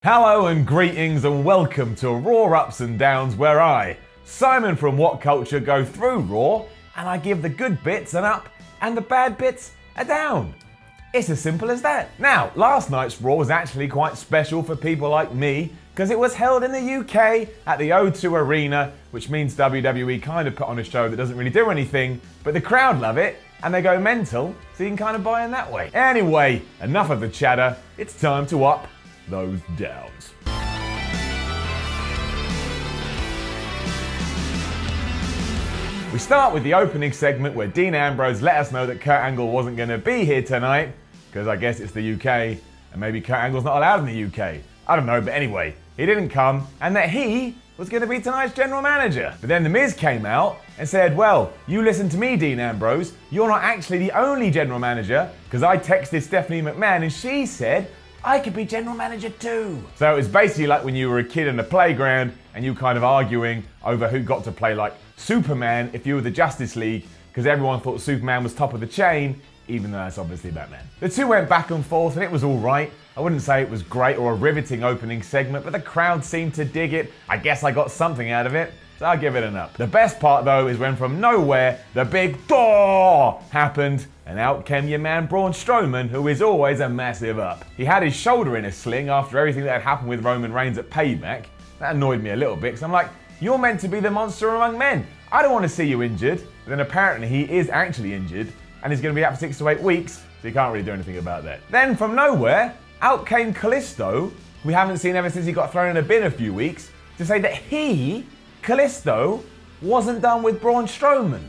Hello and greetings and welcome to Raw Ups and Downs, where I, Simon from WhatCulture, go through Raw and I give the good bits an up and the bad bits a down. It's as simple as that. Now, last night's Raw was actually quite special for people like me because it was held in the UK at the O2 Arena, which means WWE kind of put on a show that doesn't really do anything, but the crowd love it and they go mental, so you can kind of buy in that way. Anyway, enough of the chatter, it's time to up those downs. We start with the opening segment where Dean Ambrose let us know that Kurt Angle wasn't going to be here tonight, because I guess it's the UK, and maybe Kurt Angle's not allowed in the UK. I don't know, but anyway, he didn't come, and that he was going to be tonight's general manager. But then The Miz came out and said, well, you listen to me, Dean Ambrose, you're not actually the only general manager, because I texted Stephanie McMahon and she said, I could be general manager too. So it was basically like when you were a kid in the playground and you were kind of arguing over who got to play like Superman if you were the Justice League, because everyone thought Superman was top of the chain, even though that's obviously Batman. The two went back and forth and it was all right. I wouldn't say it was great or a riveting opening segment, but the crowd seemed to dig it. I guess I got something out of it, so I'll give it an up. The best part though is when from nowhere, the big door happened and out came your man Braun Strowman, who is always a massive up. He had his shoulder in a sling after everything that had happened with Roman Reigns at Payback. That annoyed me a little bit, because I'm like, you're meant to be the monster among men. I don't want to see you injured. But then apparently he is actually injured, and he's going to be out for 6 to 8 weeks, so you can't really do anything about that. Then from nowhere, out came Kalisto, we haven't seen ever since he got thrown in a bin a few weeks, to say that he, Kalisto, wasn't done with Braun Strowman.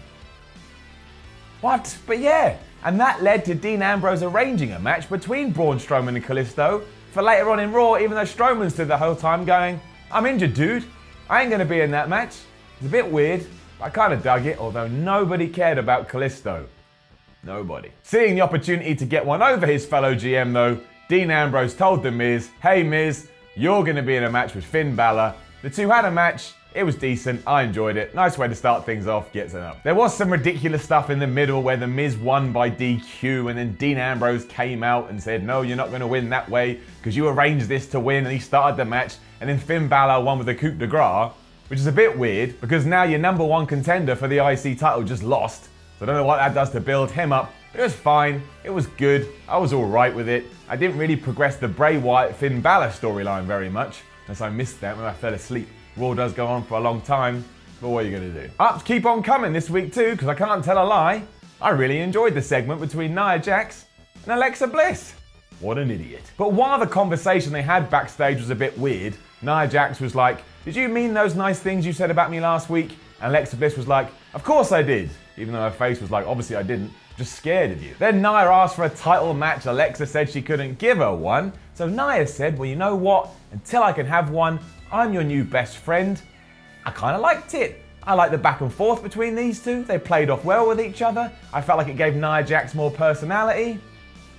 What? But yeah. And that led to Dean Ambrose arranging a match between Braun Strowman and Kalisto for later on in Raw, even though Strowman stood the whole time going, I'm injured, dude. I ain't going to be in that match. It's a bit weird, but I kind of dug it, although nobody cared about Kalisto. Nobody. Seeing the opportunity to get one over his fellow GM though, Dean Ambrose told The Miz, hey Miz, you're going to be in a match with Finn Balor. The two had a match. It was decent, I enjoyed it. Nice way to start things off, gets it up. There was some ridiculous stuff in the middle where The Miz won by DQ and then Dean Ambrose came out and said, no, you're not going to win that way because you arranged this to win, and he started the match, and then Finn Balor won with a coup de grace, which is a bit weird because now your number one contender for the IC title just lost. So I don't know what that does to build him up, but it was fine, it was good, I was alright with it. I didn't really progress the Bray Wyatt Finn Balor storyline very much, unless I missed that when I fell asleep. Raw does go on for a long time, but what are you going to do? Ups keep on coming this week too, because I can't tell a lie. I really enjoyed the segment between Nia Jax and Alexa Bliss. What an idiot. But while the conversation they had backstage was a bit weird, Nia Jax was like, did you mean those nice things you said about me last week? And Alexa Bliss was like, of course I did. Even though her face was like, obviously I didn't, just scared of you. Then Nia asked for a title match. Alexa said she couldn't give her one. So Nia said, well, you know what? Until I can have one, I'm your new best friend. I kind of liked it. I liked the back and forth between these two. They played off well with each other. I felt like it gave Nia Jax more personality.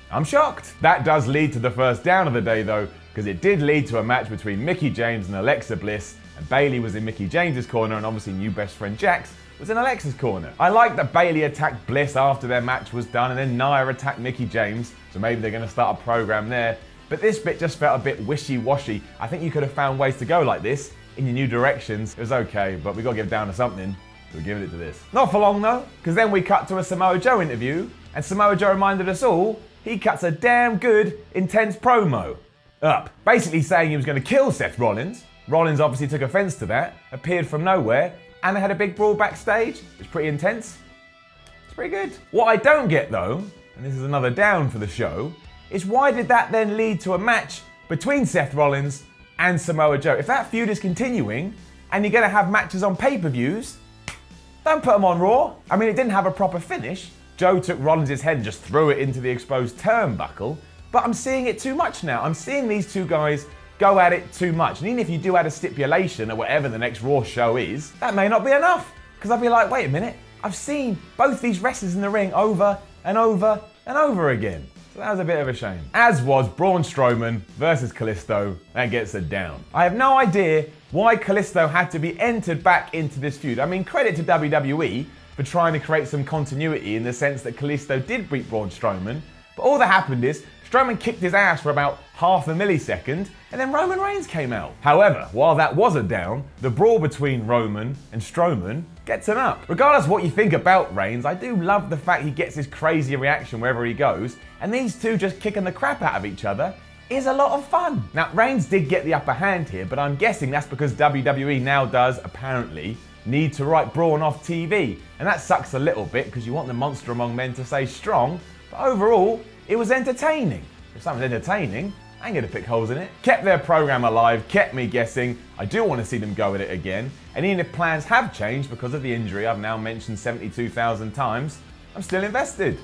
I'm shocked. That does lead to the first down of the day though, because it did lead to a match between Mickie James and Alexa Bliss, and Bayley was in Mickie James's corner, and obviously new best friend Jax was in Alexa's corner. I like that Bayley attacked Bliss after their match was done, and then Nia attacked Mickie James, so maybe they're going to start a program there. But this bit just felt a bit wishy-washy. I think you could have found ways to go like this in your new directions. It was okay, but we got to give down to something, so we're giving it to this. Not for long though, because then we cut to a Samoa Joe interview, and Samoa Joe reminded us all he cuts a damn good, intense promo. Up. Basically saying he was going to kill Seth Rollins. Rollins obviously took offense to that, appeared from nowhere, and they had a big brawl backstage. It's pretty intense. It's pretty good. What I don't get though, and this is another down for the show, is why did that then lead to a match between Seth Rollins and Samoa Joe? If that feud is continuing and you're going to have matches on pay-per-views, don't put them on Raw. I mean, it didn't have a proper finish. Joe took Rollins' head and just threw it into the exposed turnbuckle, but I'm seeing it too much now. I'm seeing these two guys go at it too much. And even if you do add a stipulation or whatever the next Raw show is, that may not be enough. Because I'll be like, wait a minute, I've seen both these wrestlers in the ring over and over and over again. So that was a bit of a shame. As was Braun Strowman versus Kalisto. That gets a down. I have no idea why Kalisto had to be entered back into this feud. I mean, credit to WWE for trying to create some continuity in the sense that Kalisto did beat Braun Strowman. But all that happened is Strowman kicked his ass for about half a millisecond, and then Roman Reigns came out. However, while that was a down, the brawl between Roman and Strowman gets an up. Regardless of what you think about Reigns, I do love the fact he gets this crazy reaction wherever he goes, and these two just kicking the crap out of each other is a lot of fun. Now, Reigns did get the upper hand here, but I'm guessing that's because WWE now does, apparently, need to write Braun off TV, and that sucks a little bit because you want the monster among men to stay strong, but overall, it was entertaining. If something's entertaining, I ain't gonna pick holes in it. Kept their program alive, kept me guessing. I do want to see them go at it again, and even if plans have changed because of the injury I've now mentioned 72,000 times, I'm still invested.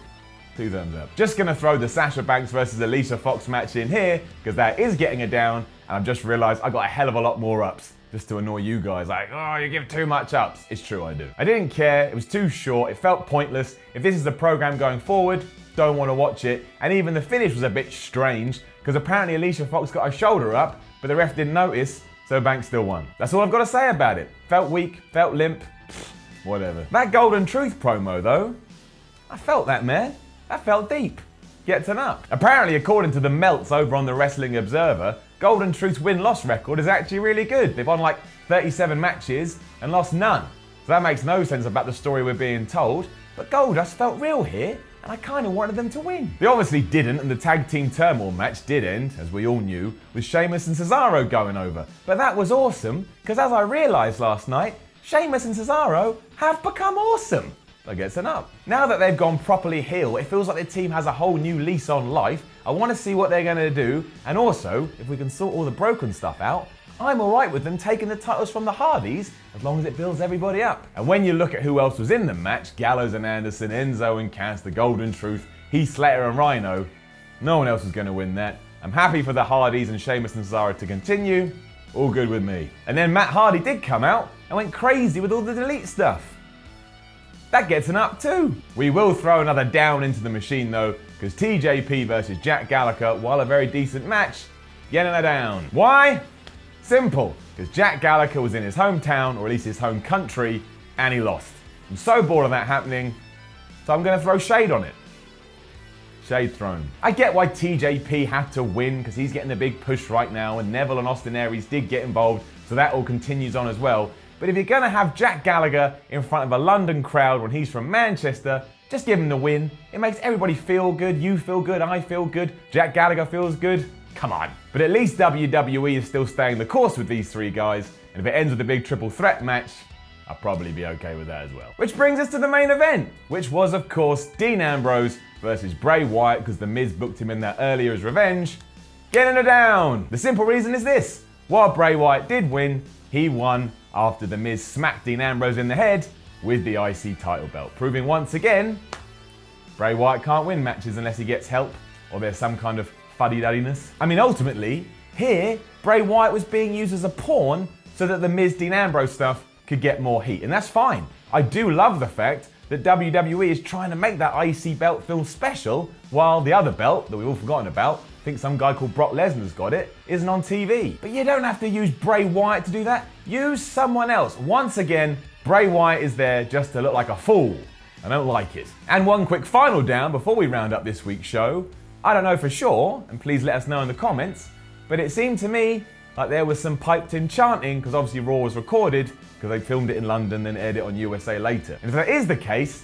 2 thumbs up. Just gonna throw the Sasha Banks versus Alicia Fox match in here, because that is getting a down, and I've just realized I got a hell of a lot more ups. Just to annoy you guys, like, oh, you give too much ups. It's true, I do. I didn't care, it was too short, it felt pointless. If this is the program going forward, don't want to watch it. And even the finish was a bit strange, because apparently Alicia Fox got her shoulder up, but the ref didn't notice, so Banks still won. That's all I've got to say about it. Felt weak, felt limp, whatever. That Golden Truth promo though, I felt that, man. That felt deep. Gets an up. Apparently, according to the Melts over on the Wrestling Observer, Golden Truth's win-loss record is actually really good. They've won like 37 matches and lost none. So that makes no sense about the story we're being told, but Goldust felt real here, and I kind of wanted them to win. They obviously didn't, and the tag team turmoil match did end, as we all knew, with Sheamus and Cesaro going over. But that was awesome, because as I realised last night, Sheamus and Cesaro have become awesome. That gets an up. Now that they've gone properly heel, it feels like the team has a whole new lease on life. I want to see what they're going to do, and also, if we can sort all the broken stuff out, I'm alright with them taking the titles from the Hardys, as long as it builds everybody up. And when you look at who else was in the match, Gallows and Anderson, Enzo and Cass, the Golden Truth, Heath Slater and Rhino, no one else is going to win that. I'm happy for the Hardys and Sheamus and Cesaro to continue, all good with me. And then Matt Hardy did come out and went crazy with all the delete stuff. That gets an up too. We will throw another down into the machine though, because TJP versus Jack Gallagher, while a very decent match, getting a down. Why? Simple, because Jack Gallagher was in his hometown, or at least his home country, and he lost. I'm so bored of that happening, so I'm going to throw shade on it. Shade thrown. I get why TJP had to win, because he's getting a big push right now, and Neville and Austin Aries did get involved, so that all continues on as well. But if you're going to have Jack Gallagher in front of a London crowd when he's from Manchester, just give him the win. It makes everybody feel good, you feel good, I feel good, Jack Gallagher feels good. Come on. But at least WWE is still staying the course with these three guys, and if it ends with a big triple threat match, I'll probably be okay with that as well. Which brings us to the main event, which was of course Dean Ambrose versus Bray Wyatt, because The Miz booked him in there earlier as revenge, getting her down. The simple reason is this: while Bray Wyatt did win, he won after The Miz smacked Dean Ambrose in the head with the IC title belt, proving once again Bray Wyatt can't win matches unless he gets help or there's some kind of fuddy-duddiness. I mean, ultimately, here, Bray Wyatt was being used as a pawn so that the Miz Dean Ambrose stuff could get more heat, and that's fine. I do love the fact that WWE is trying to make that IC belt feel special, while the other belt, that we've all forgotten about, I think some guy called Brock Lesnar's got it, isn't on TV. But you don't have to use Bray Wyatt to do that. Use someone else. Once again, Bray Wyatt is there just to look like a fool. I don't like it. And one quick final down before we round up this week's show. I don't know for sure, and please let us know in the comments, but it seemed to me like there was some piped in chanting, because obviously Raw was recorded, because they filmed it in London and aired it on USA later. And if that is the case,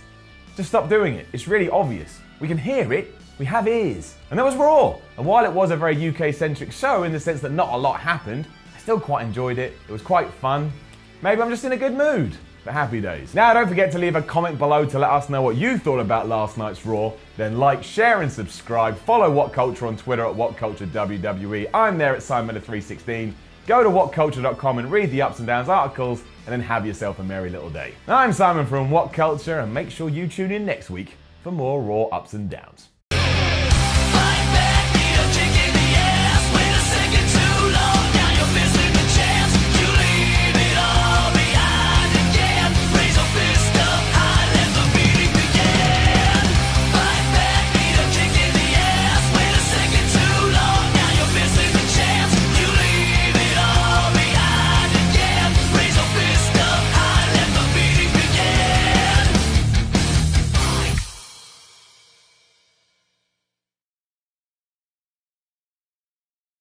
just stop doing it. It's really obvious. We can hear it, we have ears. And that was Raw. And while it was a very UK-centric show in the sense that not a lot happened, I still quite enjoyed it. It was quite fun. Maybe I'm just in a good mood. But happy days. Now, don't forget to leave a comment below to let us know what you thought about last night's Raw. Then like, share and subscribe. Follow WhatCulture on Twitter at WhatCultureWWE. I'm there at SimonMiller316. Go to WhatCulture.com and read the ups and downs articles, and then have yourself a merry little day. I'm Simon from WhatCulture, and make sure you tune in next week for more Raw ups and downs.